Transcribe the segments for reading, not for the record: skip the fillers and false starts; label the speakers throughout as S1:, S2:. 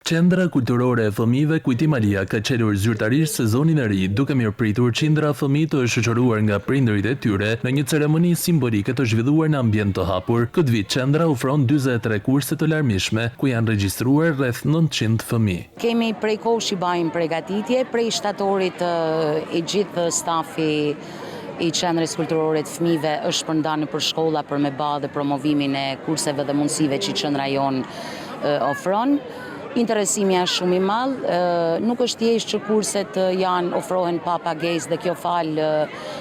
S1: Qendra kulturore e fëmijëve Kujtim Alia ka qelur zyrtarisht sezonin e ri, duke mirëpritur qindra fëmijë të shoqëruar nga prindërit e tyre në një ceremoni simbolike të zhvilluar në ambient të hapur. Këtë vit qendra ofron 43 kurse të larmishme, ku janë regjistruar rreth 900 fëmijë.
S2: Kemi prej kohësh i bajmë përgatitje, prej shtatorit i gjithë stafi i qendrës kulturore të fëmijëve është përndarë për shkolla për me bë dhe promovimin e kurseve dhe mundësive që qendra jonë ofron. Interesimi është shumë i madh, nuk është thjesht që kurset janë ofrohen pa pagesë dhe kjo fal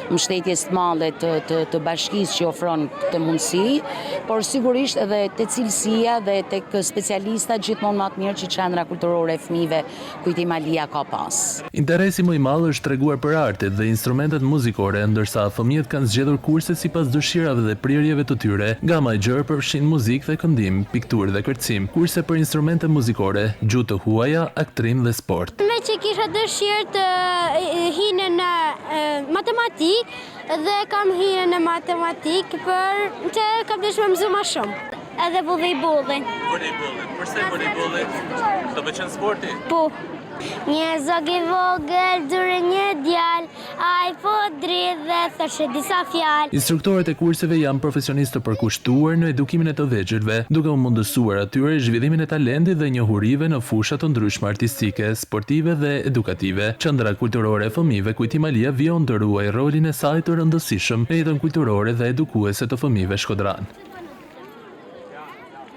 S2: mbështetjes të madhe të bashkisë që ofron këtë mundësi, por sigurisht edhe te cilësia dhe tek specialista gjithmonë më të mirë që qendra kulturore e fëmijëve Kujtim Alia ka pas.
S1: Interesi më i madh është treguar për artet dhe instrumentet muzikore, ndërsa fëmijët kanë zgjedhur kurse sipas dëshirave dhe prirjeve të tyre. Gama e gjerë përfshin muzikë dhe këndim, pikturë dhe kërcim, kurse për instrumente muzikore, gjuhë të huaja, aktrim dhe sport.
S3: Me që kisha dëshirë të hine në matematik dhe kam hine në matematik për që kam dëshirë më mësu ma shumë. Edhe volejbolin.
S1: Volejbolin, përse volejbolin? Të pëlqen sporti?
S3: Po. Një zog i vogël, dure një djal, ai po dridh dhe thoshe disa fjalë.
S1: Instruktorët e kurseve janë profesionistë të përkushtuar në edukimin e të vegjëlve, duke u mundësuar atyre zhvillimin e talentit dhe njohurive në fusha të ndryshme artistike, sportive dhe edukative. Qendra kulturore e fëmijëve Kujtim Alia vijon të ruajë rolin e saj të rëndësishëm në jetën kulturore dhe edukuese të fëmijëve shkodran.